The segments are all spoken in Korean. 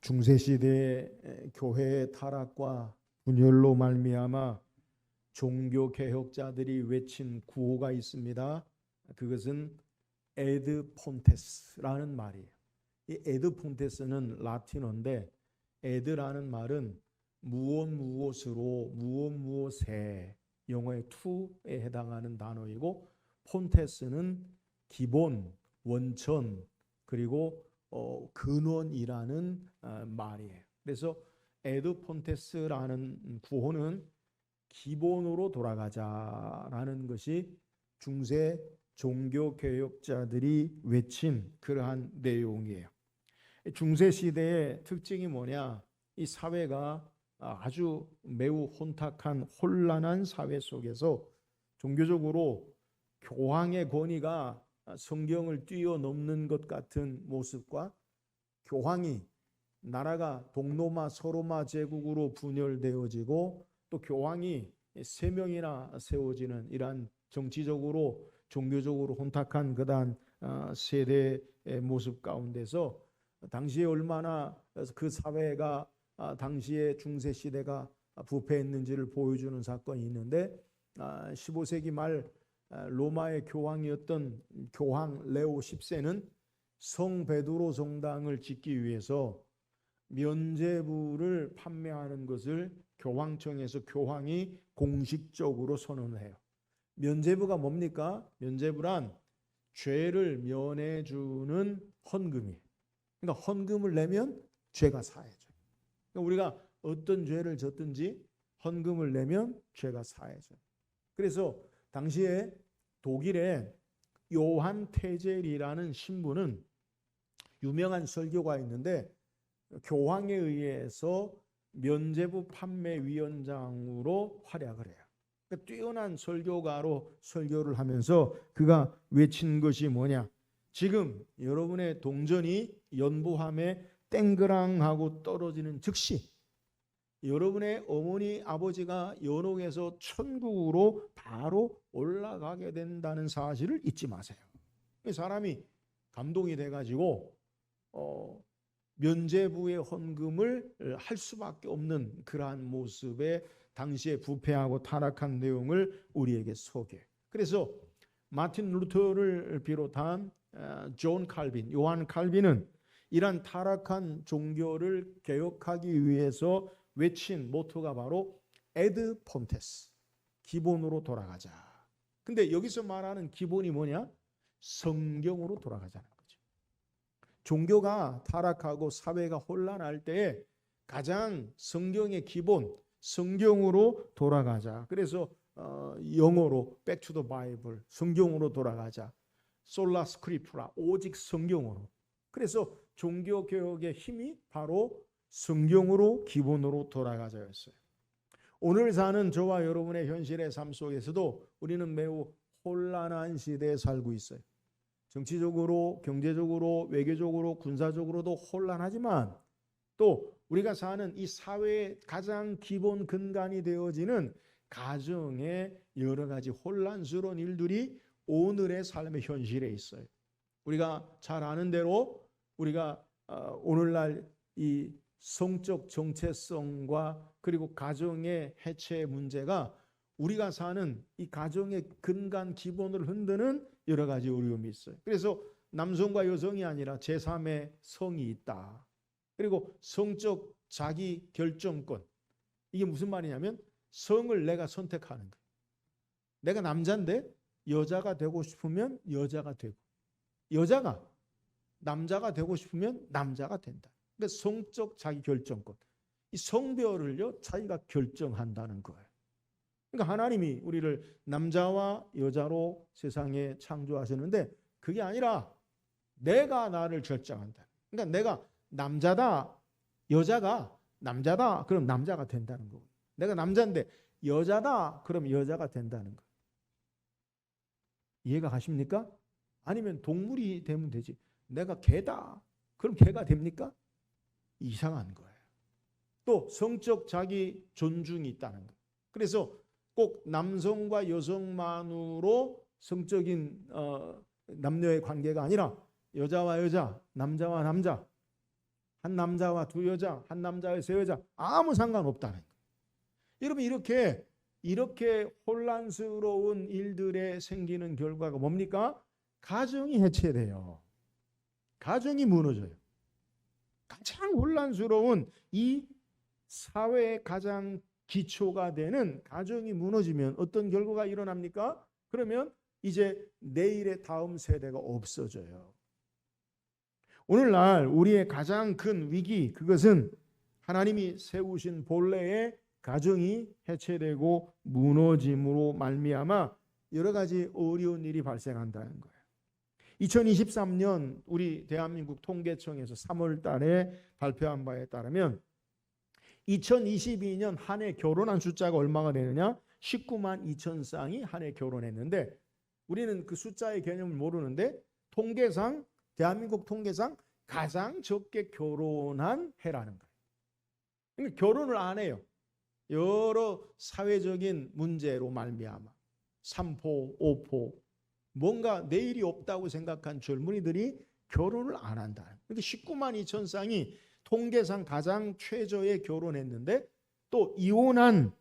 중세시대의 교회의 타락과 분열로 말미암아 종교 개혁자들이 외친 구호가 있습니다. 그것은 에드 폰테스라는 말이에요. 이 에드 폰테스는 라틴어인데 에드라는 말은 무엇 무엇으로 무엇 무엇에 영어의 to에 해당하는 단어이고 폰테스는 기본, 원천 그리고 근원이라는 말이에요. 그래서 에드 폰테스라는 구호는 기본으로 돌아가자라는 것이 중세 종교 개혁자들이 외친 그러한 내용이에요. 중세 시대의 특징이 뭐냐? 이 사회가 아주 매우 혼탁한 혼란한 사회 속에서 종교적으로 교황의 권위가 성경을 뛰어넘는 것 같은 모습과 교황이 나라가 동로마 서로마 제국으로 분열되어지고 또 교황이 3명이나 세워지는 이러한 정치적으로 종교적으로 혼탁한 그러한 세대의 모습 가운데서 당시에 얼마나 그 사회가 당시의 중세 시대가 부패했는지를 보여주는 사건이 있는데 15세기 말 로마의 교황이었던 교황 레오 10세는 성 베드로 성당을 짓기 위해서 면죄부를 판매하는 것을 교황청에서 교황이 공식적으로 선언을 해요. 면죄부가 뭡니까? 면죄부란 죄를 면해주는 헌금이에요. 그러니까 헌금을 내면 죄가 사해져요. 그러니까 우리가 어떤 죄를 졌든지 헌금을 내면 죄가 사해져요. 그래서 당시에 독일의 요한 테젤이라는 신부는 유명한 설교가 있는데 교황에 의해서 면죄부 판매위원장으로 활약을 해요. 그러니까 뛰어난 설교가로 설교를 하면서 그가 외친 것이 뭐냐? 지금 여러분의 동전이 연부함에 땡그랑하고 떨어지는 즉시 여러분의 어머니 아버지가 연옥에서 천국으로 바로 올라가게 된다는 사실을 잊지 마세요. 사람이 감동이 돼가지고 면죄부의 헌금을 할 수밖에 없는 그러한 모습의 당시에 부패하고 타락한 내용을 우리에게 소개해요. 그래서 마틴 루터를 비롯한 존 칼빈, 요한 칼빈은 이러한 타락한 종교를 개혁하기 위해서 외친 모토가 바로 에드 폰테스, 기본으로 돌아가자. 근데 여기서 말하는 기본이 뭐냐? 성경으로 돌아가자는 거죠. 종교가 타락하고 사회가 혼란할 때에 가장 성경의 기본, 성경으로 돌아가자. 그래서 영어로 Back to the Bible, 성경으로 돌아가자. 솔라 스크립투라, 오직 성경으로. 그래서 종교 개혁의 힘이 바로 성경으로 기본으로 돌아가자였어요. 오늘 사는 저와 여러분의 현실의 삶 속에서도 우리는 매우 혼란한 시대에 살고 있어요. 정치적으로, 경제적으로, 외교적으로, 군사적으로도 혼란하지만 또 우리가 사는 이 사회의 가장 기본 근간이 되어지는 가정의 여러 가지 혼란스러운 일들이 오늘의 삶의 현실에 있어요. 우리가 잘 아는 대로 우리가 오늘날 이 성적 정체성과 그리고 가정의 해체 문제가 우리가 사는 이 가정의 근간 기본을 흔드는 여러 가지 어려움이 있어요. 그래서 남성과 여성이 아니라 제3의 성이 있다. 그리고 성적 자기 결정권. 이게 무슨 말이냐면 성을 내가 선택하는 거예요. 내가 남자인데 여자가 되고 싶으면 여자가 되고 여자가 남자가 되고 싶으면 남자가 된다. 그러니까 성적 자기 결정권. 이 성별을요 자기가 결정한다는 거예요. 그러니까 하나님이 우리를 남자와 여자로 세상에 창조하셨는데 그게 아니라 내가 나를 결정한다. 그러니까 내가 남자다, 여자가 남자다, 그럼 남자가 된다는 거고. 내가 남자인데 여자다, 그럼 여자가 된다는 거예요. 이해가 가십니까? 아니면 동물이 되면 되지. 내가 개다, 그럼 개가 됩니까? 이상한 거예요. 또 성적 자기 존중이 있다는 거예요. 그래서 꼭 남성과 여성만으로 성적인 남녀의 관계가 아니라 여자와 여자, 남자와 남자, 한 남자와 두 여자, 한 남자와 세 여자 아무 상관없다는 거예요. 여러분 이렇게 혼란스러운 일들에 생기는 결과가 뭡니까? 가정이 해체돼요. 가정이 무너져요. 가장 혼란스러운 이 사회의 가장 기초가 되는 가정이 무너지면 어떤 결과가 일어납니까? 그러면 이제 내일의 다음 세대가 없어져요. 오늘날 우리의 가장 큰 위기, 그것은 하나님이 세우신 본래의 가정이 해체되고 무너짐으로 말미암아 여러 가지 어려운 일이 발생한다는 거예요. 2023년 우리 대한민국 통계청에서 3월 달에 발표한 바에 따르면 2022년 한 해 결혼한 숫자가 얼마가 되느냐? 19만 2천 쌍이 한 해 결혼했는데 우리는 그 숫자의 개념을 모르는데 통계상 대한민국 통계상 가장 적게 결혼한 해라는 거예요. 그러니까 결혼을 안 해요. 여러 사회적인 문제로 말미암아 삼포, 오포 뭔가 내일이 없다고 생각한 젊은이들이 결혼을 안 한다. 그러니까 19만 2천 쌍이 통계상 가장 최저에 결혼했는데 또 이혼한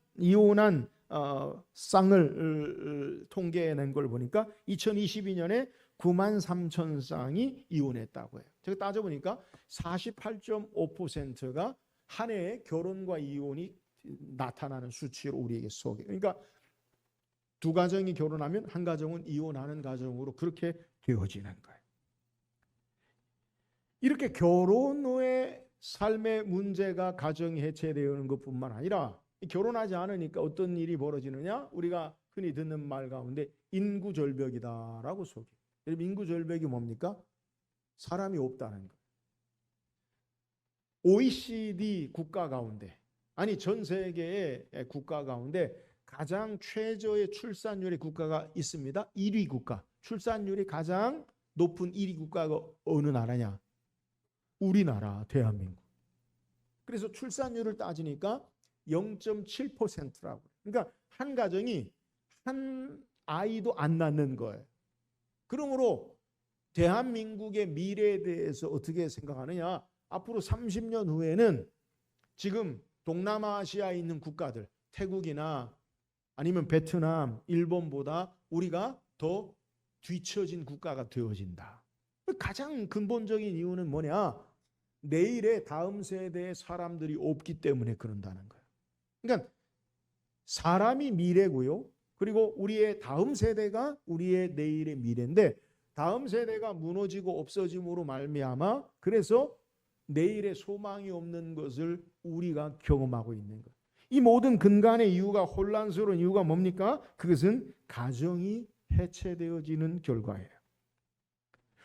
쌍을 통계해낸 걸 보니까 2022년에 9만 3천 쌍이 이혼했다고 해요. 제가 따져보니까 48.5%가 한 해에 결혼과 이혼이 나타나는 수치로 우리에게 소개. 그러니까 두 가정이 결혼하면 한 가정은 이혼하는 가정으로 그렇게 되어지는 거예요. 이렇게 결혼 후에 삶의 문제가 가정이 해체되는 것뿐만 아니라 결혼하지 않으니까 어떤 일이 벌어지느냐? 우리가 흔히 듣는 말 가운데 인구절벽이다라고 소개해요. 여러분 인구절벽이 뭡니까? 사람이 없다는 거예요. OECD 국가 가운데 아니 전 세계의 국가 가운데 가장 최저의 출산율의 국가가 있습니다. 1위 국가. 출산율이 가장 높은 1위 국가가 어느 나라냐? 우리나라 대한민국. 그래서 출산율을 따지니까 0.7%라고. 그러니까 한 가정이 한 아이도 안 낳는 거예요. 그러므로 대한민국의 미래에 대해서 어떻게 생각하느냐? 앞으로 30년 후에는 지금 동남아시아에 있는 국가들, 태국이나 아니면 베트남, 일본보다 우리가 더 뒤처진 국가가 되어진다. 가장 근본적인 이유는 뭐냐? 내일의 다음 세대의 사람들이 없기 때문에 그런다는 거예요. 그러니까 사람이 미래고요. 그리고 우리의 다음 세대가 우리의 내일의 미래인데 다음 세대가 무너지고 없어짐으로 말미암아 그래서 내일의 소망이 없는 것을 우리가 경험하고 있는 것. 이 모든 근간의 이유가 혼란스러운 이유가 뭡니까? 그것은 가정이 해체되어지는 결과예요.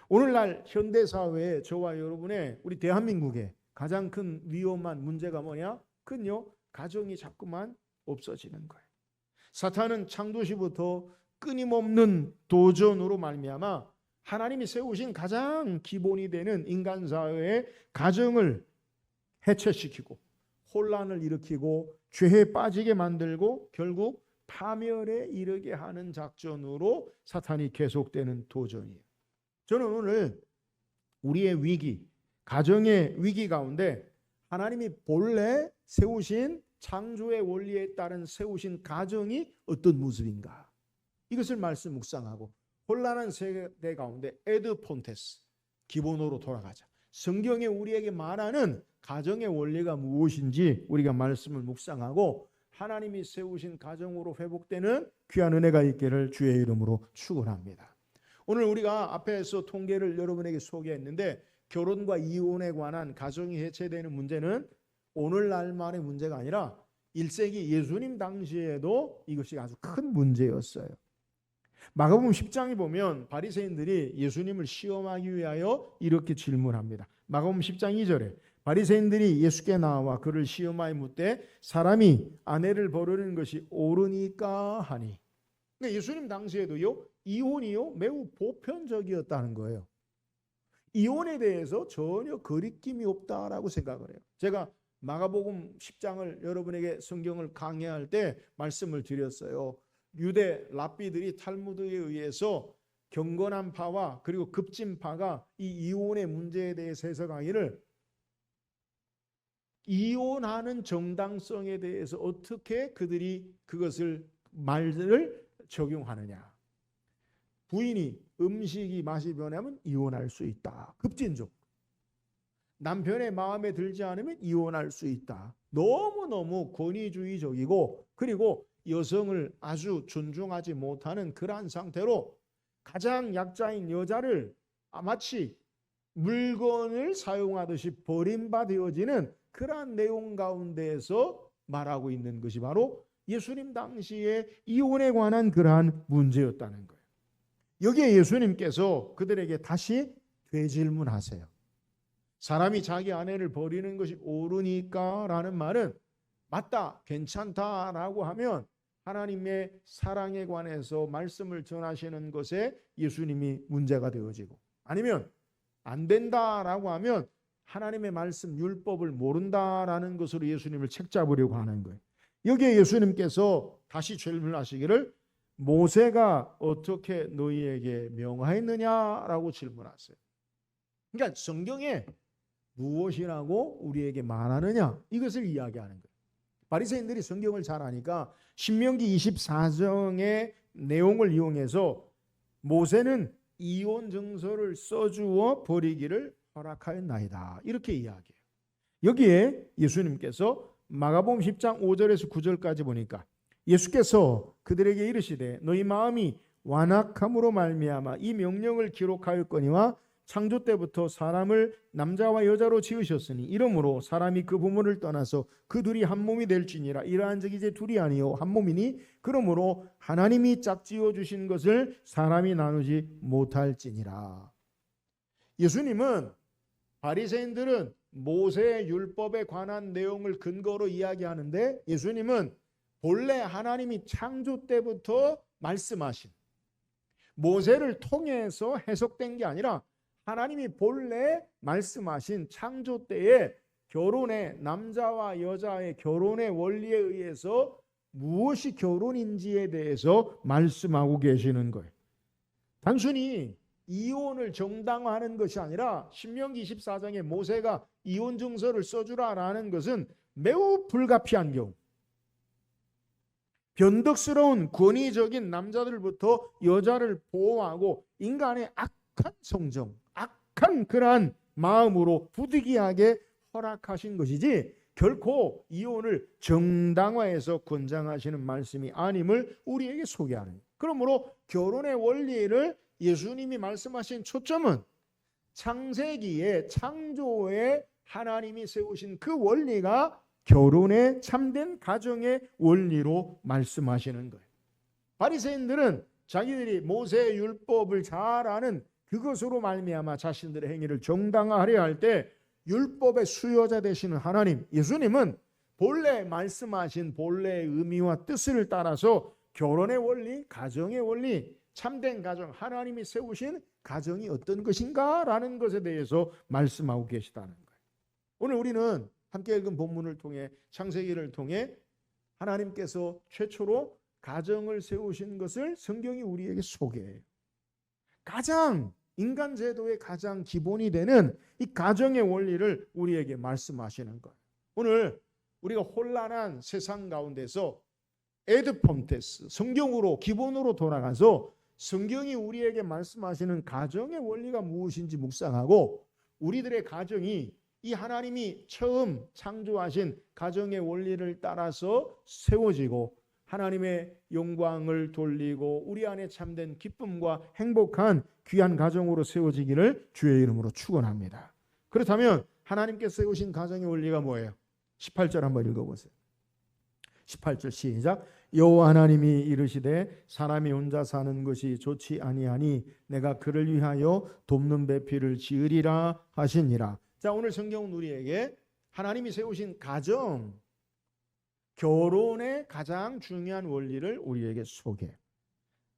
오늘날 현대사회에 저와 여러분의 우리 대한민국의 가장 큰 위험한 문제가 뭐냐? 그건요. 가정이 자꾸만 없어지는 거예요. 사탄은 창조시부터 끊임없는 도전으로 말미암아 하나님이 세우신 가장 기본이 되는 인간 사회의 가정을 해체시키고 혼란을 일으키고 죄에 빠지게 만들고 결국 파멸에 이르게 하는 작전으로 사탄이 계속되는 도전이에요. 저는 오늘 우리의 위기, 가정의 위기 가운데 하나님이 본래 세우신 창조의 원리에 따른 세우신 가정이 어떤 모습인가 이것을 말씀 묵상하고 혼란한 세대 가운데 에드폰테스 기본으로 돌아가자. 성경에 우리에게 말하는 가정의 원리가 무엇인지 우리가 말씀을 묵상하고 하나님이 세우신 가정으로 회복되는 귀한 은혜가 있기를 주의 이름으로 축원합니다. 오늘 우리가 앞에서 통계를 여러분에게 소개했는데 결혼과 이혼에 관한 가정이 해체되는 문제는 오늘날만의 문제가 아니라 1세기 예수님 당시에도 이것이 아주 큰 문제였어요. 마가복음 10장에 보면 바리새인들이 예수님을 시험하기 위하여 이렇게 질문합니다. 마가복음 10장 2절에 바리새인들이 예수께 나와 그를 시험하여 묻되 사람이 아내를 버리는 것이 옳으니까 하니. 그러니까 예수님 당시에도요 이혼이요 매우 보편적이었다는 거예요. 이혼에 대해서 전혀 거리낌이 없다라고 생각을 해요. 제가 마가복음 10장을 여러분에게 성경을 강해할 때 말씀을 드렸어요. 유대 랍비들이 탈무드에 의해서 경건한 파와 그리고 급진파가 이 이혼의 문제에 대해서 해석하기를 이혼하는 정당성에 대해서 어떻게 그들이 그것을 말을 적용하느냐. 부인이 음식이 맛이 변하면 이혼할 수 있다. 급진적. 남편의 마음에 들지 않으면 이혼할 수 있다. 너무너무 권위주의적이고 그리고 여성을 아주 존중하지 못하는 그러한 상태로 가장 약자인 여자를 마치 물건을 사용하듯이 버림받아지는 그러한 내용 가운데에서 말하고 있는 것이 바로 예수님 당시에 이혼에 관한 그러한 문제였다는 거예요. 여기에 예수님께서 그들에게 다시 되질문하세요. 사람이 자기 아내를 버리는 것이 옳으니까 라는 말은 맞다, 괜찮다라고 하면 하나님의 사랑에 관해서 말씀을 전하시는 것에 예수님이 문제가 되어지고, 아니면 안 된다라고 하면 하나님의 말씀 율법을 모른다라는 것으로 예수님을 책잡으려고 하는 거예요. 여기에 예수님께서 다시 질문하시기를 모세가 어떻게 너희에게 명하였느냐라고 질문하세요. 그러니까 성경에 무엇이라고 우리에게 말하느냐, 이것을 이야기하는 거예요. 바리새인들이 성경을 잘 아니까 신명기 24장의 내용을 이용해서 모세는 이혼 증서를 써주어 버리기를 허락하였나이다, 이렇게 이야기해요. 여기에 예수님께서 마가복음 10장 5절에서 9절까지 보니까 예수께서 그들에게 이르시되 너희 마음이 완악함으로 말미암아 이 명령을 기록하였거니와 창조 때부터 사람을 남자와 여자로 지으셨으니 이러므로 사람이 그 부모를 떠나서 그 둘이 한 몸이 될지니라. 이러한 적이 이제 둘이 아니요 한 몸이니 그러므로 하나님이 짝지어 주신 것을 사람이 나누지 못할지니라. 예수님은 바리새인들은 모세의 율법에 관한 내용을 근거로 이야기하는데 예수님은 본래 하나님이 창조 때부터 말씀하신, 모세를 통해서 해석된 게 아니라 하나님이 본래 말씀하신 창조 때의 결혼의, 남자와 여자의 결혼의 원리에 의해서 무엇이 결혼인지에 대해서 말씀하고 계시는 거예요. 단순히 이혼을 정당화하는 것이 아니라 신명기 24장에 모세가 이혼 증서를 써주라라는 것은 매우 불가피한 경우, 변덕스러운 권위적인 남자들부터 여자를 보호하고 인간의 악한 성정, 악한 그러한 마음으로 부득이하게 허락하신 것이지 결코 이혼을 정당화해서 권장하시는 말씀이 아님을 우리에게 소개하는 거예요. 그러므로 결혼의 원리를 예수님이 말씀하신 초점은 창세기에, 창조에 하나님이 세우신 그 원리가 결혼의 참된 가정의 원리로 말씀하시는 거예요. 바리새인들은 자기들이 모세의 율법을 잘 아는 그것으로 말미암아 자신들의 행위를 정당화하려 할 때 율법의 수요자 되시는 하나님, 예수님은 본래 말씀하신 본래의 의미와 뜻을 따라서 결혼의 원리, 가정의 원리, 참된 가정, 하나님이 세우신 가정이 어떤 것인가라는 것에 대해서 말씀하고 계시다는 거예요. 오늘 우리는 함께 읽은 본문을 통해, 창세기를 통해 하나님께서 최초로 가정을 세우신 것을 성경이 우리에게 소개해요. 가장 인간 제도의 가장 기본이 되는 이 가정의 원리를 우리에게 말씀하시는 거예요. 오늘 우리가 혼란한 세상 가운데서 에드폰테스, 성경으로 기본으로 돌아가서 성경이 우리에게 말씀하시는 가정의 원리가 무엇인지 묵상하고 우리들의 가정이 이 하나님이 처음 창조하신 가정의 원리를 따라서 세워지고 하나님의 영광을 돌리고 우리 안에 참된 기쁨과 행복한 귀한 가정으로 세워지기를 주의 이름으로 축원합니다. 그렇다면 하나님께서 세우신 가정의 원리가 뭐예요? 18절 한번 읽어보세요. 18절 시작. 여호와 하나님이 이르시되 사람이 혼자 사는 것이 좋지 아니하니 내가 그를 위하여 돕는 배필을 지으리라 하시니라. 자, 오늘 성경은 우리에게 하나님이 세우신 가정, 결혼의 가장 중요한 원리를 우리에게 소개해.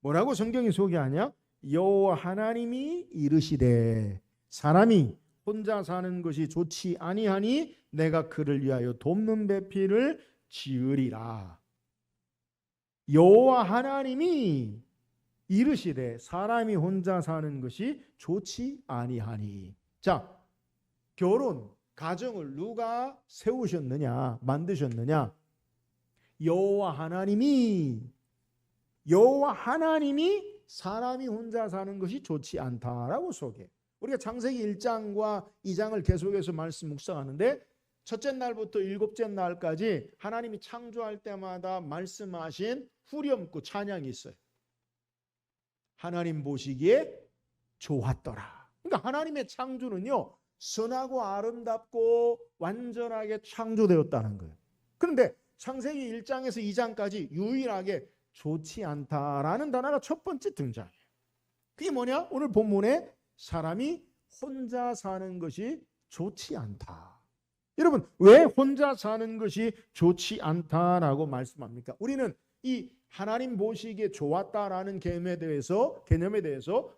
뭐라고 성경이 소개하냐? 여호와 하나님이 이르시되 사람이 혼자 사는 것이 좋지 아니하니 내가 그를 위하여 돕는 배필을 지으리라. 여호와 하나님이 이르시되 사람이 혼자 사는 것이 좋지 아니하니. 자, 결혼, 가정을 누가 세우셨느냐, 만드셨느냐? 여호와 하나님이 사람이 혼자 사는 것이 좋지 않다라고 소개. 우리가 창세기 1장과 2장을 계속해서 말씀 묵상하는데 첫째 날부터 일곱째 날까지 하나님이 창조할 때마다 말씀하신 후렴구 찬양이 있어요. 하나님 보시기에 좋았더라. 그러니까 하나님의 창조는요, 선하고 아름답고 완전하게 창조되었다는 거예요. 그런데 창세기 1장에서 2장까지 유일하게 좋지 않다라는 단어가 첫 번째 등장해요. 그게 뭐냐? 오늘 본문에 사람이 혼자 사는 것이 좋지 않다. 여러분, 왜 혼자 사는 것이 좋지 않다라고 말씀합니까? 우리는 이 하나님 보시기에 좋았다라는 개념에 대해서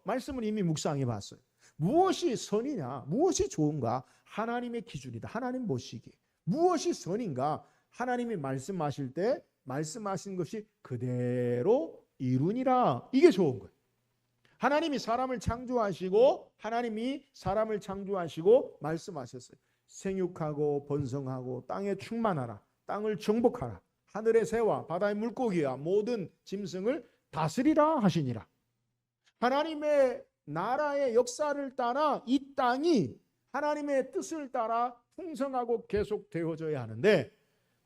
말씀을 이미 묵상해 봤어요. 무엇이 선이냐, 무엇이 좋은가? 하나님의 기준이다. 하나님 보시기에 무엇이 선인가? 하나님이 말씀하실 때 말씀하신 것이 그대로 이루니라. 이게 좋은 거예요. 하나님이 사람을 창조하시고 말씀하셨어요. 생육하고 번성하고 땅에 충만하라. 땅을 정복하라. 하늘의 새와 바다의 물고기와 모든 짐승을 다스리라 하시니라. 하나님의 나라의 역사를 따라 이 땅이 하나님의 뜻을 따라 풍성하고 계속되어져야 하는데,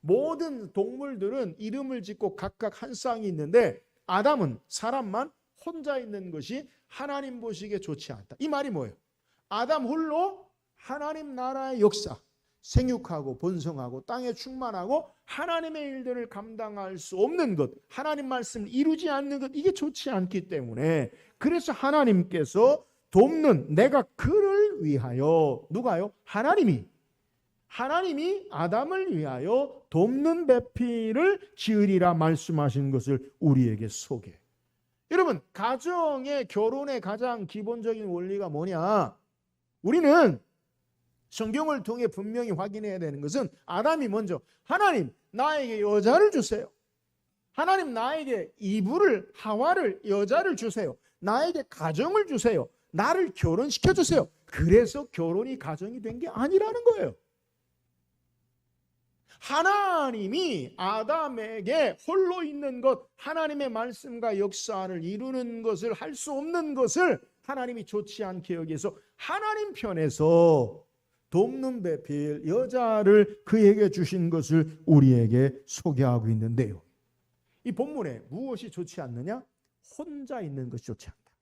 모든 동물들은 이름을 짓고 각각 한 쌍이 있는데 아담은, 사람만 혼자 있는 것이 하나님 보시기에 좋지 않다. 이 말이 뭐예요? 아담 홀로 하나님 나라의 역사, 생육하고 번성하고 땅에 충만하고 하나님의 일들을 감당할 수 없는 것, 하나님 말씀을 이루지 않는 것, 이게 좋지 않기 때문에, 그래서 하나님께서 돕는, 내가 그를 위하여, 누가요? 하나님이 아담을 위하여 돕는 배필을 지으리라 말씀하신 것을 우리에게 소개. 여러분, 가정의, 결혼의 가장 기본적인 원리가 뭐냐? 우리는 성경을 통해 분명히 확인해야 되는 것은, 아담이 먼저 하나님 나에게 여자를 주세요. 하나님 나에게 이브를, 하와를, 여자를 주세요. 나에게 가정을 주세요. 나를 결혼시켜 주세요. 그래서 결혼이 가정이 된 게 아니라는 거예요. 하나님이 아담에게 홀로 있는 것, 하나님의 말씀과 역사를 이루는 것을 할 수 없는 것을 하나님이 좋지 않게 여기서 하나님 편에서 돕는 배필, 여자를 그에게 주신 것을 우리에게 소개하고 있는데요. 이 본문에 무엇이 좋지 않느냐? 혼자 있는 것이 좋지 않다.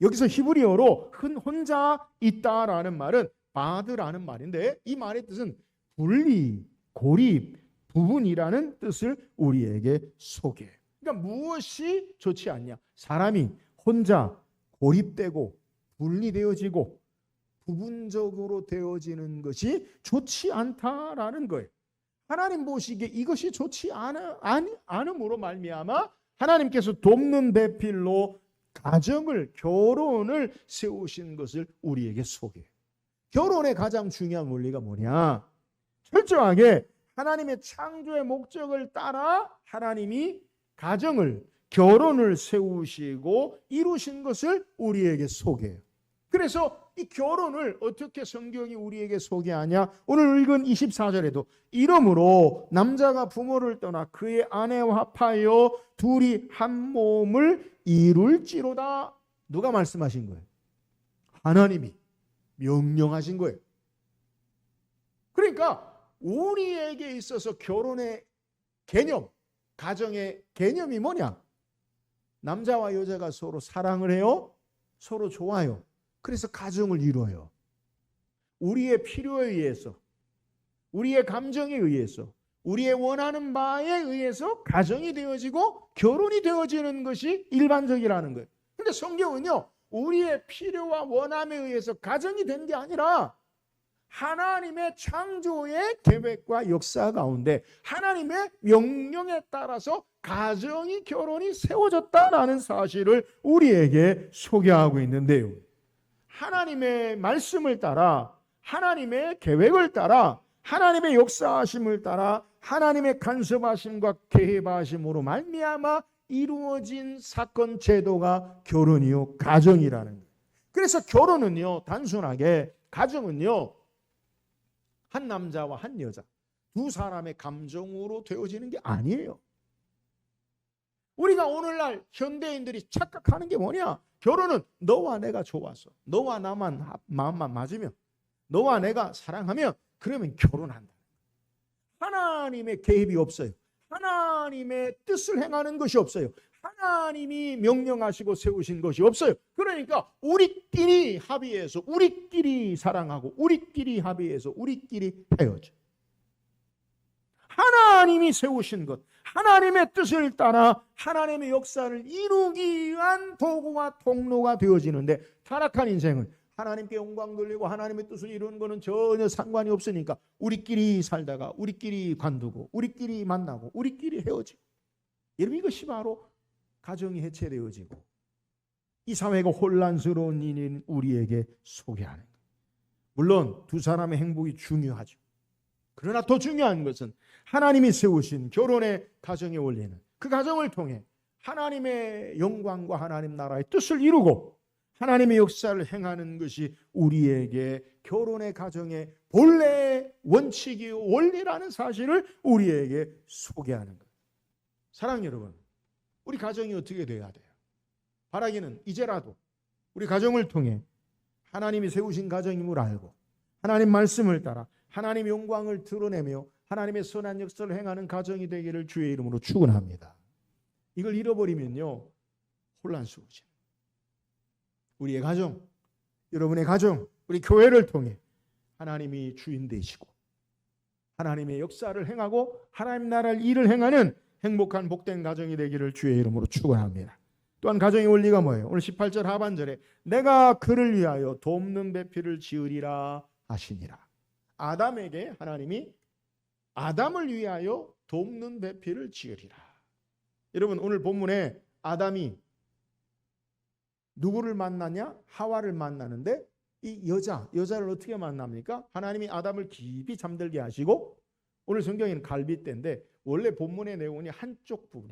여기서 히브리어로 혼자 있다라는 말은 바드라는 말인데, 이 말의 뜻은 분리, 고립, 부분이라는 뜻을 우리에게 소개해. 그러니까 무엇이 좋지 않냐? 사람이 혼자 고립되고 분리되어지고 부분적으로 되어지는 것이 좋지 않다라는 거예요. 하나님 보시기에 이것이 좋지 않음으로 말미암아 하나님께서 돕는 배필로 가정을, 결혼을 세우신 것을 우리에게 소개해요. 결혼의 가장 중요한 원리가 뭐냐? 철저하게 하나님의 창조의 목적을 따라 하나님이 가정을, 결혼을 세우시고 이루신 것을 우리에게 소개해요. 그래서 이 결혼을 어떻게 성경이 우리에게 소개하냐? 오늘 읽은 24절에도 이러므로 남자가 부모를 떠나 그의 아내와 합하여 둘이 한 몸을 이룰지로다. 누가 말씀하신 거예요? 하나님이 명령하신 거예요. 그러니까 우리에게 있어서 결혼의 개념, 가정의 개념이 뭐냐? 남자와 여자가 서로 사랑을 해요. 서로 좋아요. 그래서 가정을 이뤄요. 우리의 필요에 의해서, 우리의 감정에 의해서, 우리의 원하는 바에 의해서 가정이 되어지고 결혼이 되어지는 것이 일반적이라는 거예요. 그런데 성경은요, 우리의 필요와 원함에 의해서 가정이 된 게 아니라 하나님의 창조의 계획과 역사 가운데 하나님의 명령에 따라서 가정이, 결혼이 세워졌다라는 사실을 우리에게 소개하고 있는데요. 하나님의 말씀을 따라, 하나님의 계획을 따라, 하나님의 역사하심을 따라 하나님의 간섭하심과 계획하심으로 말미암아 이루어진 사건 제도가 결혼이요, 가정이라는 거예요. 그래서 결혼은요, 단순하게, 가정은요, 한 남자와 한 여자, 두 사람의 감정으로 되어지는 게 아니에요. 우리가 오늘날 현대인들이 착각하는 게 뭐냐? 결혼은 너와 내가 좋아서, 너와 나만 마음만 맞으면, 너와 내가 사랑하면 그러면 결혼한다. 하나님의 개입이 없어요. 하나님의 뜻을 행하는 것이 없어요. 하나님이 명령하시고 세우신 것이 없어요. 그러니까 우리끼리 합의해서, 우리끼리 사랑하고, 우리끼리 합의해서 우리끼리 헤어져. 하나님이 세우신 것, 하나님의 뜻을 따라 하나님의 역사를 이루기 위한 도구와 통로가 되어지는데, 타락한 인생은 하나님께 영광 돌리고 하나님의 뜻을 이루는 것은 전혀 상관이 없으니까 우리끼리 살다가 우리끼리 관두고 우리끼리 만나고 우리끼리 헤어지고, 여러분 이것이 바로 가정이 해체되어지고 이 사회가 혼란스러운 일인 우리에게 소개하는 거예요. 물론 두 사람의 행복이 중요하죠. 그러나 더 중요한 것은 하나님이 세우신 결혼의 가정의 원리는 그 가정을 통해 하나님의 영광과 하나님 나라의 뜻을 이루고 하나님의 역사를 행하는 것이 우리에게 결혼의 가정의 본래의 원칙이요 원리라는 사실을 우리에게 소개하는 거예요. 사랑하는 여러분, 우리 가정이 어떻게 돼야 돼요? 바라기는 이제라도 우리 가정을 통해 하나님이 세우신 가정임을 알고 하나님 말씀을 따라 하나님의 영광을 드러내며 하나님의 선한 역사를 행하는 가정이 되기를 주의 이름으로 축원합니다. 이걸 잃어버리면요 혼란스러워져요. 우리의 가정, 여러분의 가정, 우리 교회를 통해 하나님이 주인 되시고 하나님의 역사를 행하고 하나님 나라를 일을 행하는 행복한 복된 가정이 되기를 주의 이름으로 축원합니다. 또한 가정의 원리가 뭐예요? 오늘 18절 하반절에 내가 그를 위하여 돕는 배필을 지으리라 하시니라. 아담에게 하나님이 아담을 위하여 돕는 배필을 지으리라. 여러분 오늘 본문에 아담이 누구를 만나냐? 하와를 만나는데 이 여자를 어떻게 만납니까? 하나님이 아담을 깊이 잠들게 하시고, 오늘 성경에는 갈빗대인데 원래 본문의 내용이 한쪽 부분.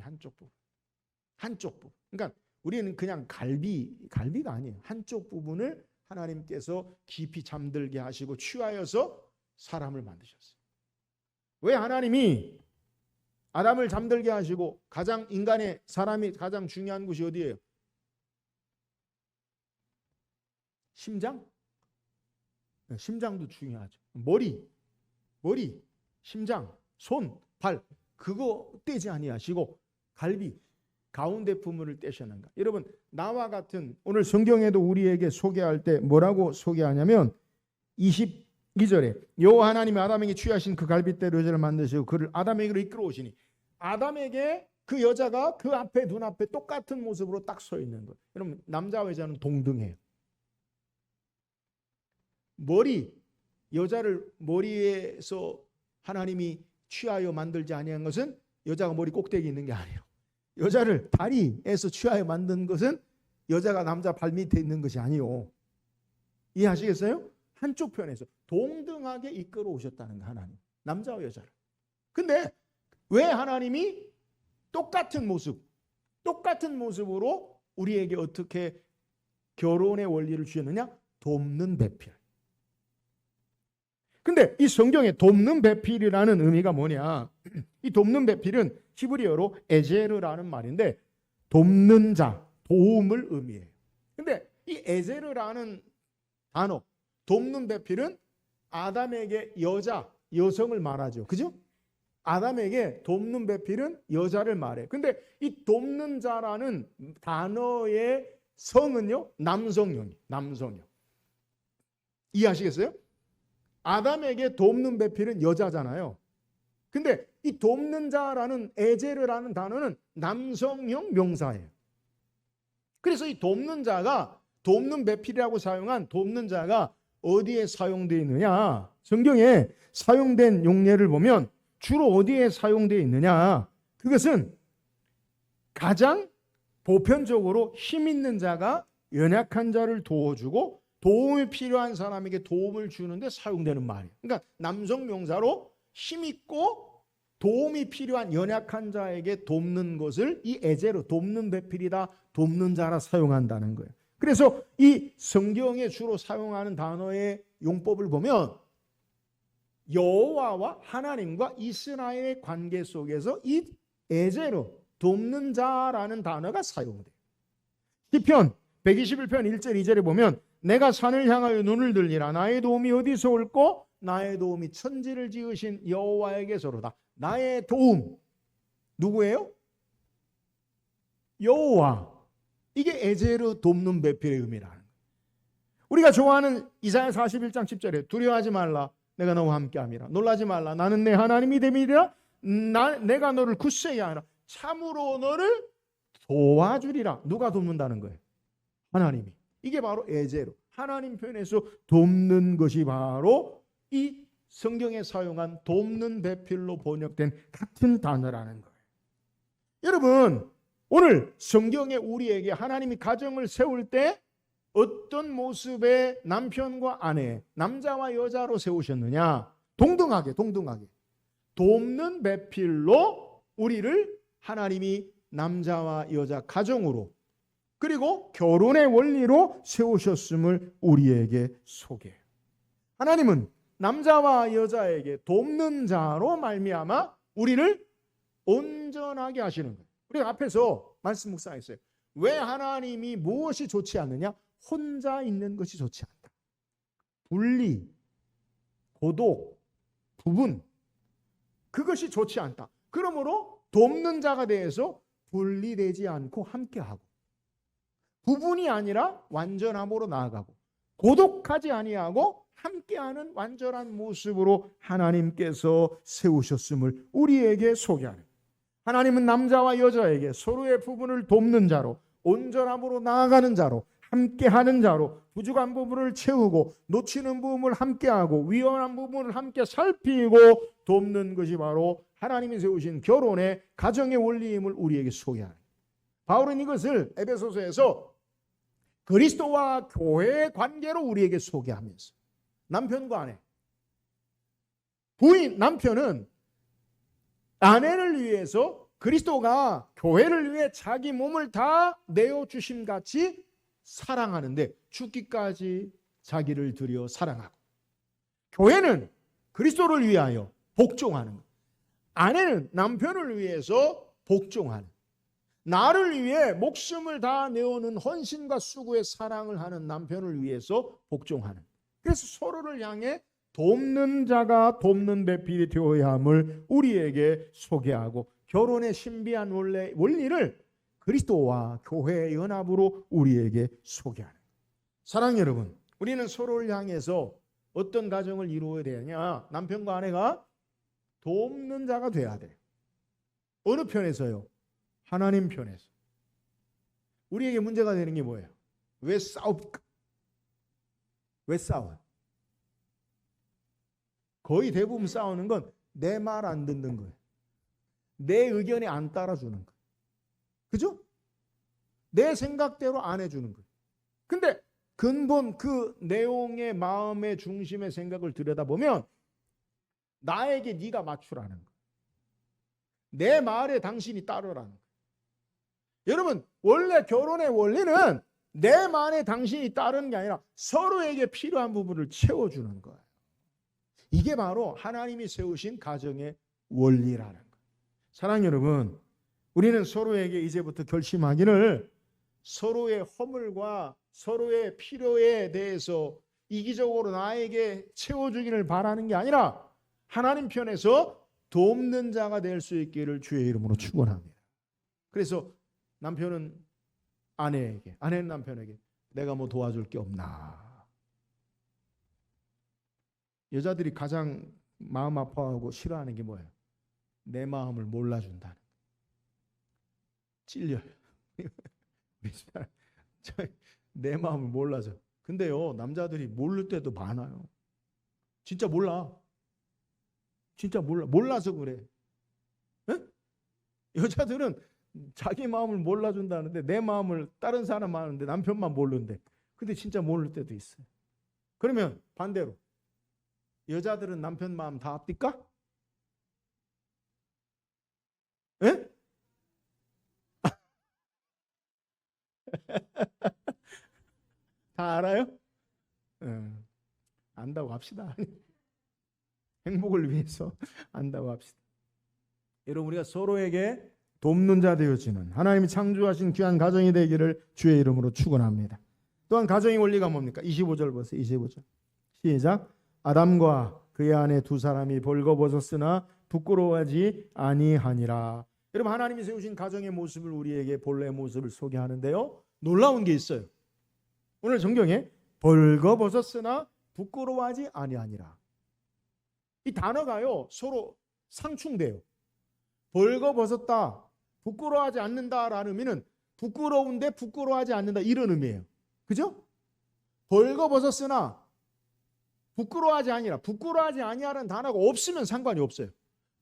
그러니까 우리는 그냥 갈비가 아니에요. 한쪽 부분을 하나님께서 깊이 잠들게 하시고 취하여서 사람을 만드셨어요. 왜 하나님이 아담을 잠들게 하시고 인간의 사람이 가장 중요한 곳이 어디예요? 심장? 심장도 중요하죠. 머리, 심장, 손, 발 그거 떼지 아니하시고 갈비 가운데 부분을 떼셨는가? 여러분 나와 같은 오늘 성경에도 우리에게 소개할 때 뭐라고 소개하냐면 22절에 여호와 하나님이 아담에게 취하신 그 갈빗대로 여자를 만드시고 그를 아담에게로 이끌어 오시니 아담에게 그 여자가 그 앞에 눈앞에 똑같은 모습으로 딱 서 있는 거예요. 여러분 남자와 여자는 동등해요. 여자를 머리에서 하나님이 취하여 만들지 아니한 것은 여자가 머리 꼭대기 있는 게 아니에요. 여자를 다리에서 취하여 만든 것은 여자가 남자 발 밑에 있는 것이 아니요. 이해하시겠어요? 한쪽 편에서 동등하게 이끌어 오셨다는 거 하나님. 남자와 여자를. 근데 왜 하나님이 똑같은 모습으로 우리에게 어떻게 결혼의 원리를 주셨느냐? 돕는 배필. 근데 이 성경에 돕는 배필이라는 의미가 뭐냐? 이 돕는 배필은 히브리어로 에제르라는 말인데 돕는 자, 도움을 의미해요. 근데 이 에제르라는 단어, 돕는 배필은 아담에게 여성을 말하죠. 그죠? 아담에게 돕는 배필은 여자를 말해. 근데 이 돕는 자라는 단어의 성은요, 남성형. 이해하시겠어요? 아담에게 돕는 배필은 여자잖아요. 근데 이 돕는 자라는 에제르라는 단어는 남성형 명사예요. 그래서 이 돕는 자가 돕는 배필이라고 사용한 돕는 자가 어디에 사용되어 있느냐? 성경에 사용된 용례를 보면 주로 어디에 사용되어 있느냐? 그것은 가장 보편적으로 힘 있는 자가 연약한 자를 도와주고 도움이 필요한 사람에게 도움을 주는데 사용되는 말이에요. 그러니까 남성 명사로 힘있고 도움이 필요한 연약한 자에게 돕는 것을 이 에제로 돕는 배필이다, 돕는 자라 사용한다는 거예요. 그래서 이 성경에 주로 사용하는 단어의 용법을 보면 여호와와 하나님과 이스라엘의 관계 속에서 이 에제로 돕는 자라는 단어가 사용돼요. 시편 121편 1절 2절에 보면 내가 산을 향하여 눈을 들리라. 나의 도움이 어디서 올꼬? 나의 도움이 천지를 지으신 여호와에게서로다. 나의 도움 누구예요? 여호와. 이게 에제르 돕는 배필의 의미라는 거예요. 우리가 좋아하는 이사야 41장 10절에 두려워하지 말라. 내가 너와 함께함이라. 놀라지 말라. 나는 내 하나님이 됨이라. 내가 너를 굳세게 하라. 참으로 너를 도와주리라. 누가 돕는다는 거예요? 하나님이. 이게 바로 에제로 하나님 편에서 돕는 것이 바로 이 성경에 사용한 돕는 배필로 번역된 같은 단어라는 거예요. 여러분, 오늘 성경에 우리에게 하나님이 가정을 세울 때 어떤 모습의 남편과 아내, 남자와 여자로 세우셨느냐? 동등하게 돕는 배필로 우리를 하나님이 남자와 여자 가정으로 그리고 결혼의 원리로 세우셨음을 우리에게 소개해요. 하나님은 남자와 여자에게 돕는 자로 말미암아 우리를 온전하게 하시는 거예요. 우리가 앞에서 말씀 묵상했어요. 왜 하나님이 무엇이 좋지 않느냐? 혼자 있는 것이 좋지 않다. 분리, 고독, 부분 그것이 좋지 않다. 그러므로 돕는 자가 대해서 분리되지 않고 함께하고 부분이 아니라 완전함으로 나아가고 고독하지 아니하고 함께하는 완전한 모습으로 하나님께서 세우셨음을 우리에게 소개하는 하나님은 남자와 여자에게 서로의 부분을 돕는 자로 온전함으로 나아가는 자로 함께하는 자로 부족한 부분을 채우고 놓치는 부분을 함께하고 위험한 부분을 함께 살피고 돕는 것이 바로 하나님이 세우신 결혼의 가정의 원리임을 우리에게 소개하는 바울은 이것을 에베소서에서 그리스도와 교회의 관계로 우리에게 소개하면서 남편과 아내 남편은 아내를 위해서 그리스도가 교회를 위해 자기 몸을 다 내어주심 같이 사랑하는데 죽기까지 자기를 들여 사랑하고 교회는 그리스도를 위하여 복종하는 것. 아내는 남편을 위해서 복종하는 나를 위해 목숨을 다 내어놓은 헌신과 수고의 사랑을 하는 남편을 위해서 복종하는 그래서 서로를 향해 돕는 자가 돕는 배필이 되어야 함을 우리에게 소개하고 결혼의 신비한 원리를 그리스도와 교회의 연합으로 우리에게 소개하는 사랑 여러분, 우리는 서로를 향해서 어떤 가정을 이루어야 되냐? 남편과 아내가 돕는 자가 돼야 돼요. 어느 편에서요? 하나님 편에서. 우리에게 문제가 되는 게 뭐예요? 왜 싸웁니까? 왜 싸워요? 거의 대부분 싸우는 건 내 말 안 듣는 거예요. 내 의견에 안 따라주는 거예요. 그죠? 내 생각대로 안 해주는 거예요. 근데 근본 그 내용의 마음의 중심의 생각을 들여다보면 나에게 네가 맞추라는 거예요. 내 말에 당신이 따르라는 거예요. 여러분, 원래 결혼의 원리는 내 말에 당신이 따르는 게 아니라 서로에게 필요한 부분을 채워주는 거예요. 이게 바로 하나님이 세우신 가정의 원리라는 거예요. 사랑 여러분, 우리는 서로에게 이제부터 결심하기를 서로의 허물과 서로의 필요에 대해서 이기적으로 나에게 채워주기를 바라는 게 아니라 하나님 편에서 돕는 자가 될 수 있기를 주의 이름으로 축원합니다. 그래서 남편은 아내에게, 아내는 남편에게 내가 뭐 도와줄 게 없나? 여자들이 가장 마음 아파하고 싫어하는 게 뭐예요? 내 마음을 몰라준다는 거예요. 찔려요. 내 마음을 몰라서. 근데요, 남자들이 모를 때도 많아요. 진짜 몰라. 진짜 몰라. 몰라서 그래. 에? 여자들은 자기 마음을 몰라준다는데 내 마음을 다른 사람 아는데 남편만 모르는데 근데 진짜 모를 때도 있어요. 그러면 반대로 여자들은 남편 마음 다 압니까? 에? 다 알아요? 안다고 합시다. 행복을 위해서 한다고 합시다. 여러분, 우리가 서로에게 돕는 자 되어지는 하나님이 창조하신 귀한 가정이 되기를 주의 이름으로 축원합니다. 또한 가정의 원리가 뭡니까? 25절 보세요. 25절 시작. 아담과 그의 아내 두 사람이 벌거벗었으나 부끄러워하지 아니하니라. 여러분, 하나님이 세우신 가정의 모습을 우리에게 본래의 모습을 소개하는데요, 놀라운 게 있어요. 오늘 성경에 벌거벗었으나 부끄러워하지 아니하니라. 이 단어가요 서로 상충돼요. 벌거벗었다, 부끄러워하지 않는다라는 의미는 부끄러운데 부끄러워하지 않는다, 이런 의미예요. 그죠? 벌거벗었으나 부끄러워하지 아니라, 부끄러워하지 아니하라는 단어가 없으면 상관이 없어요.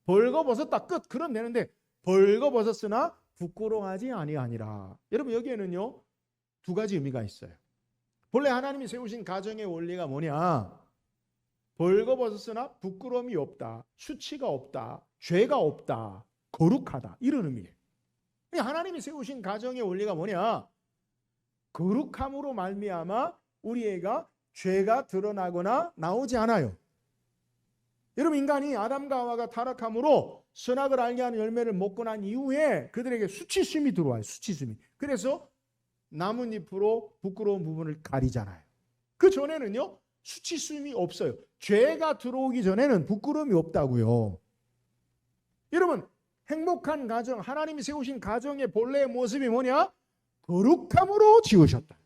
벌거벗었다 끝, 그럼 되는데 벌거벗었으나 부끄러워하지 아니하니라. 여러분, 여기에는요 두 가지 의미가 있어요. 본래 하나님이 세우신 가정의 원리가 뭐냐? 벌거벗었으나 부끄러움이 없다, 수치가 없다, 죄가 없다, 거룩하다, 이런 의미예요. 하나님이 세우신 가정의 원리가 뭐냐? 거룩함으로 말미암아 우리 애가 죄가 드러나거나 나오지 않아요. 여러분, 인간이 아담과 하와가 타락함으로 선악을 알게 하는 열매를 먹고 난 이후에 그들에게 수치심이 들어와요. 수치심이. 그래서 나뭇잎으로 부끄러운 부분을 가리잖아요. 그 전에는요 수치심이 없어요. 죄가 들어오기 전에는 부끄러움이 없다고요. 여러분, 행복한 가정, 하나님이 세우신 가정의 본래의 모습이 뭐냐? 거룩함으로 지으셨다.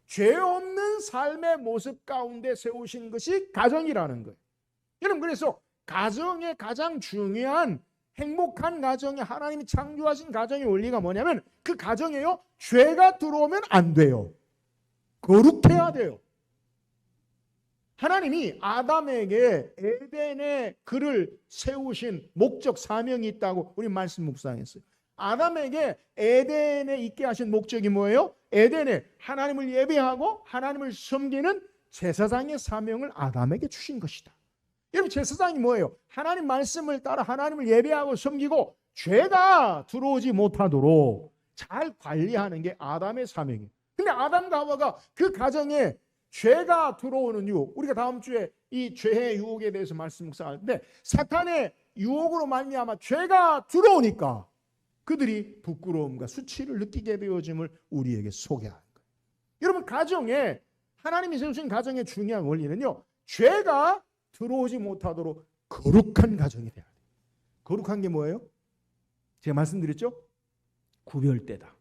죄 없는 삶의 모습 가운데 세우신 것이 가정이라는 거예요. 여러분, 그래서 가정의 가장 중요한 행복한 가정에 하나님이 창조하신 가정의 원리가 뭐냐면 그 가정에요 죄가 들어오면 안 돼요. 거룩해야 돼요. 하나님이 아담에게 에덴의 글을 세우신 목적, 사명이 있다고 우리 말씀 묵상했어요. 아담에게 에덴에 있게 하신 목적이 뭐예요? 에덴에 하나님을 예배하고 하나님을 섬기는 제사장의 사명을 아담에게 주신 것이다. 여러분, 제사장이 뭐예요? 하나님 말씀을 따라 하나님을 예배하고 섬기고 죄가 들어오지 못하도록 잘 관리하는 게 아담의 사명이에요. 근데 아담과 하와가 그 가정에 죄가 들어오는 유혹, 우리가 다음 주에 이 죄의 유혹에 대해서 말씀 묵상할 텐데, 사탄의 유혹으로 말미암아 죄가 들어오니까 그들이 부끄러움과 수치를 느끼게 되어짐을 우리에게 소개하는 거예요. 여러분, 가정에 하나님이 세우신 가정의 중요한 원리는요, 죄가 들어오지 못하도록 거룩한 가정이 돼야 돼요. 거룩한 게 뭐예요? 제가 말씀드렸죠? 구별되다,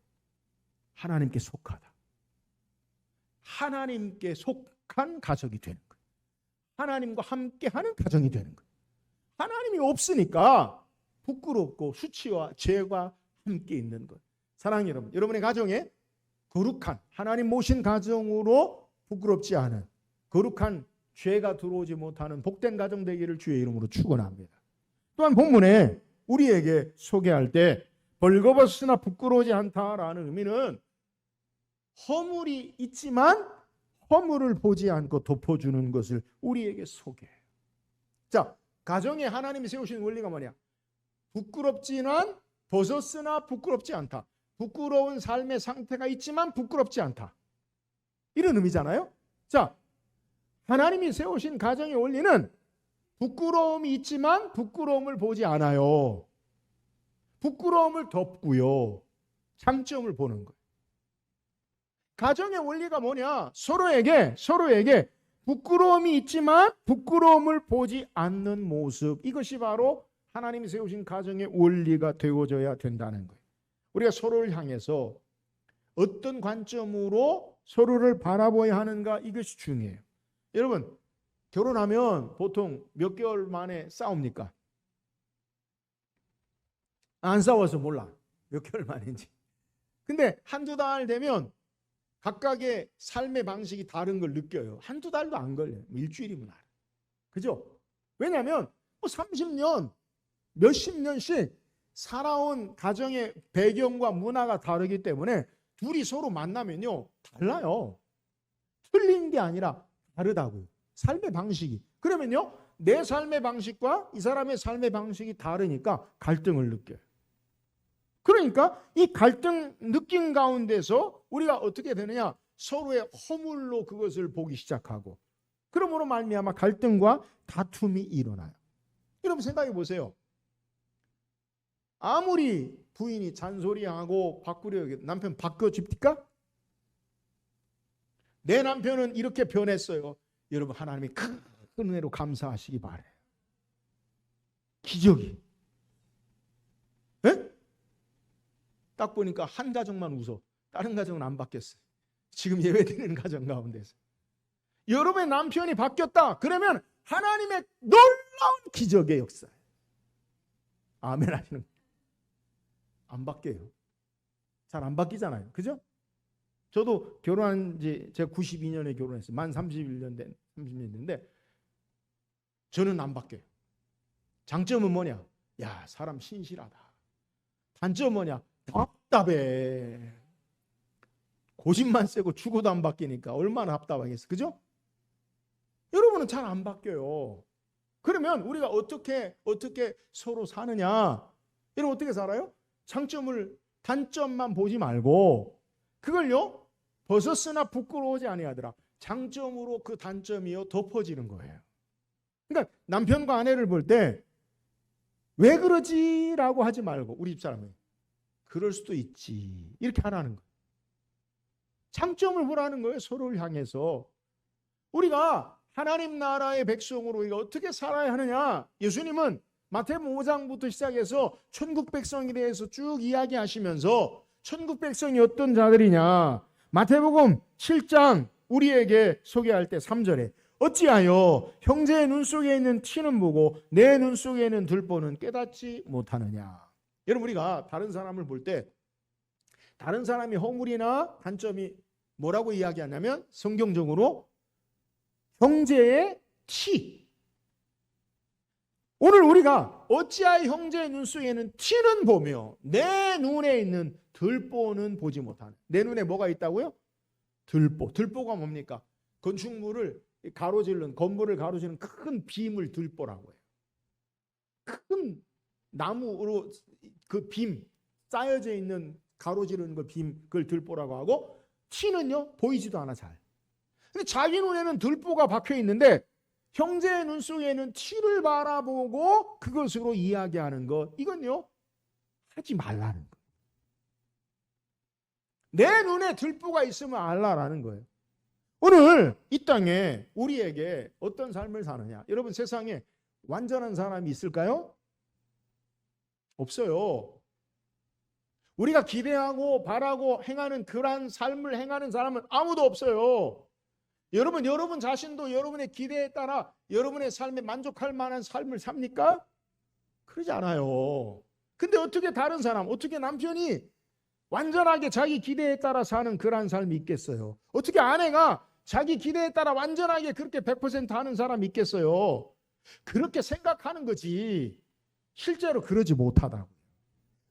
하나님께 속하다, 하나님께 속한 가정이 되는 거예요. 하나님과 함께하는 가정이 되는 거예요. 하나님이 없으니까 부끄럽고 수치와 죄와 함께 있는 것. 사랑하는 여러분, 여러분의 가정에 거룩한 하나님 모신 가정으로 부끄럽지 않은 거룩한 죄가 들어오지 못하는 복된 가정 되기를 주의 이름으로 축원합니다. 또한 본문에 우리에게 소개할 때 벌거벗으나 부끄러우지 않다라는 의미는 허물이 있지만 허물을 보지 않고 덮어주는 것을 우리에게 소개해요. 자, 가정에 하나님이 세우신 원리가 뭐냐? 부끄럽지만 벗었으나 부끄럽지 않다. 부끄러운 삶의 상태가 있지만 부끄럽지 않다. 이런 의미잖아요. 자, 하나님이 세우신 가정의 원리는 부끄러움이 있지만 부끄러움을 보지 않아요. 부끄러움을 덮고요, 장점을 보는 거예요. 가정의 원리가 뭐냐? 서로에게 부끄러움이 있지만 부끄러움을 보지 않는 모습, 이것이 바로 하나님이 세우신 가정의 원리가 되어져야 된다는 거예요. 우리가 서로를 향해서 어떤 관점으로 서로를 바라봐야 하는가, 이것이 중요해요. 여러분, 결혼하면 보통 몇 개월 만에 싸웁니까? 안 싸워서 몰라, 몇 개월 만인지. 근데 한두 달 되면 각각의 삶의 방식이 다른 걸 느껴요. 한두 달도 안 걸려요. 일주일이면 알아요. 그죠? 왜냐하면 30년, 몇십 년씩 살아온 가정의 배경과 문화가 다르기 때문에 둘이 서로 만나면요 달라요. 틀린 게 아니라 다르다고요. 삶의 방식이. 그러면요 내 삶의 방식과 이 사람의 삶의 방식이 다르니까 갈등을 느껴요. 그러니까 이 갈등 느낀 가운데서 우리가 어떻게 되느냐, 서로의 허물로 그것을 보기 시작하고 그러므로 말미암아 갈등과 다툼이 일어나요. 여러분 생각해 보세요. 아무리 부인이 잔소리하고 바꾸려 남편 바꿔줍니까? 내 남편은 이렇게 변했어요. 여러분 하나님이 큰 은혜로 감사하시기 바래요. 기적이. 에? 딱 보니까 한 가정만 웃어. 다른 가정은 안 바뀌었어요. 지금 예외되는 가정 가운데서. 여러분의 남편이 바뀌었다. 그러면 하나님의 놀라운 기적의 역사예요. 아멘 하시는 거예요. 안 바뀌어요. 잘 안 바뀌잖아요. 그죠? 저도 결혼한 지 제가 92년에 결혼했어요. 만 30년 됐는데 저는 안 바뀌어요. 장점은 뭐냐? 야, 사람 신실하다. 단점은 뭐냐? 답답해. 고집만 세고 죽어도 안 바뀌니까 얼마나 답답하겠어. 그죠? 여러분은 잘 안 바뀌어요. 그러면 우리가 어떻게 서로 사느냐? 여러분 어떻게 살아요? 단점만 보지 말고 그걸요 벗었으나 부끄러워하지 아니하더라. 장점으로 그 단점이요 덮어지는 거예요. 그러니까 남편과 아내를 볼 때 왜 그러지라고 하지 말고 우리 집사람이 그럴 수도 있지 이렇게 하라는 거예요. 장점을 보라는 거예요. 서로를 향해서. 우리가 하나님 나라의 백성으로 우리가 어떻게 살아야 하느냐. 예수님은 마태복음 5장부터 시작해서 천국 백성에 대해서 쭉 이야기하시면서 천국 백성이 어떤 자들이냐. 마태복음 7장 우리에게 소개할 때 3절에 어찌하여 형제의 눈 속에 있는 티는 보고 내 눈 속에 있는 들보는 깨닫지 못하느냐. 여러분 우리가 다른 사람을 볼 때 다른 사람이 허물이나 단점이 뭐라고 이야기하냐면 성경적으로 형제의 티. 오늘 우리가 어찌하여 형제의 눈 속에는 티는 보며 내 눈에 있는 들보는 보지 못하는. 내 눈에 뭐가 있다고요? 들보. 들보가 뭡니까? 건축물을 가로지르는 건물을 가로지르는 큰 빔을 들보라고 해요. 큰 나무로 그 빔 쌓여져 있는 가로지르는 그 빔 그걸 들보라고 하고 티는요 보이지도 않아 잘. 근데 자기 눈에는 들보가 박혀 있는데 형제의 눈 속에는 티를 바라보고 그것으로 이야기하는 것 이건요 하지 말라는 거예요. 내 눈에 들보가 있으면 알라라는 거예요. 오늘 이 땅에 우리에게 어떤 삶을 사느냐. 여러분 세상에 완전한 사람이 있을까요? 없어요. 우리가 기대하고 바라고 행하는 그러한 삶을 행하는 사람은 아무도 없어요. 여러분 자신도 여러분의 기대에 따라 여러분의 삶에 만족할 만한 삶을 삽니까? 그러지 않아요. 근데 어떻게 다른 사람, 어떻게 남편이 완전하게 자기 기대에 따라 사는 그러한 삶이 있겠어요? 어떻게 아내가 자기 기대에 따라 완전하게 그렇게 100% 하는 사람이 있겠어요? 그렇게 생각하는 거지 실제로 그러지 못하다고.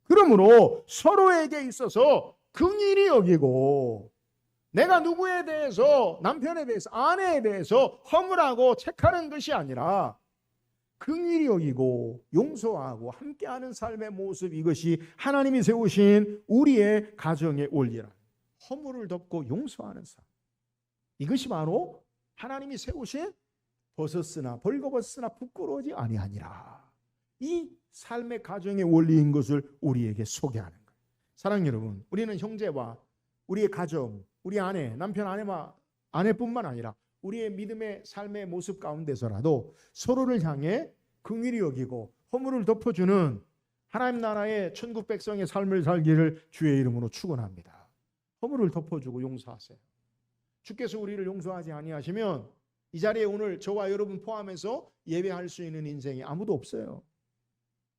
그러므로 서로에게 있어서 긍휼히 여기고 내가 누구에 대해서 남편에 대해서 아내에 대해서 허물하고 책하는 것이 아니라 긍휼히 여기고 용서하고 함께하는 삶의 모습 이것이 하나님이 세우신 우리의 가정의 원리라. 허물을 덮고 용서하는 삶. 이것이 바로 하나님이 세우신 벗었으나 벌거벗으나 부끄러워지 아니하니라. 이 삶의 가정의 원리인 것을 우리에게 소개하는 거예요. 사랑하는 여러분, 우리는 형제와 우리의 가정, 우리 아내, 남편 아내뿐만 아니라 우리의 믿음의 삶의 모습 가운데서라도 서로를 향해 긍휼히 여기고 허물을 덮어주는 하나님 나라의 천국 백성의 삶을 살기를 주의 이름으로 축원합니다. 허물을 덮어주고 용서하세요. 주께서 우리를 용서하지 아니하시면 이 자리에 오늘 저와 여러분 포함해서 예배할 수 있는 인생이 아무도 없어요.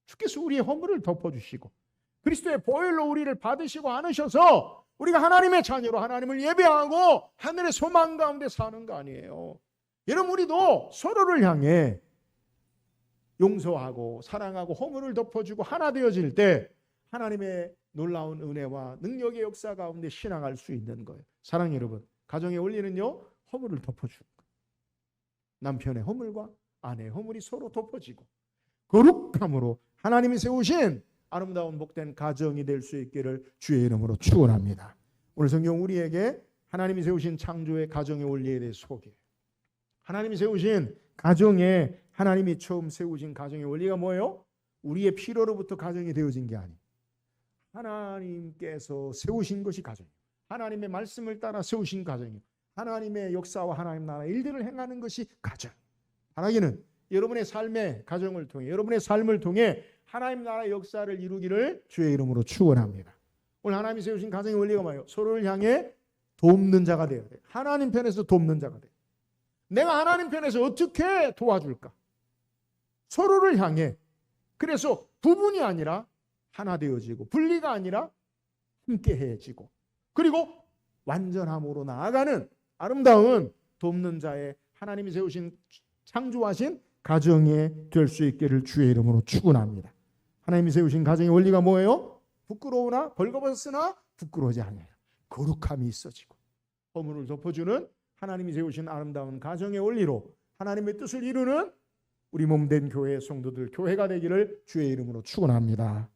주께서 우리의 허물을 덮어주시고 그리스도의 보혈로 우리를 받으시고 안으셔서 우리가 하나님의 자녀로 하나님을 예배하고 하늘의 소망 가운데 사는 거 아니에요. 여러분 우리도 서로를 향해 용서하고 사랑하고 허물을 덮어주고 하나 되어질 때 하나님의 놀라운 은혜와 능력의 역사 가운데 신앙할 수 있는 거예요. 사랑하는 여러분, 가정의 원리는요 허물을 덮어주는 거예요. 남편의 허물과 아내의 허물이 서로 덮어지고 거룩함으로 하나님이 세우신 아름다운 복된 가정이 될 수 있기를 주의 이름으로 축원합니다. 오늘 성경 우리에게 하나님이 세우신 창조의 가정의 원리에 대해 소개해요. 하나님이 세우신 가정에, 하나님이 처음 세우신 가정의 원리가 뭐예요? 우리의 필요로부터 가정이 되어진 게 아니에요. 하나님께서 세우신 것이 가정이에요. 하나님의 말씀을 따라 세우신 가정이에요. 하나님의 역사와 하나님 나라의 일들을 행하는 것이 가정. 바라기는 여러분의 삶의 가정을 통해, 여러분의 삶을 통해 하나님 나라의 역사를 이루기를 주의 이름으로 축원합니다. 오늘 하나님이 세우신 가정의 원리가 뭐예요? 서로를 향해 돕는 자가 되어야 돼요. 하나님 편에서 돕는 자가 돼요. 내가 하나님 편에서 어떻게 도와줄까? 서로를 향해. 그래서 부분이 아니라 하나 되어지고, 분리가 아니라 함께해지고, 그리고 완전함으로 나아가는 아름다운 돕는 자의 하나님이 세우신, 창조하신 가정에 될 수 있기를 주의 이름으로 축원합니다. 하나님이 세우신 가정의 원리가 뭐예요? 부끄러우나 벌거벗으나 부끄러워하지 않아요. 거룩함이 있어지고 허물을 덮어주는 하나님이 세우신 아름다운 가정의 원리로 하나님의 뜻을 이루는 우리 몸된 교회 성도들, 교회가 되기를 주의 이름으로 축원합니다.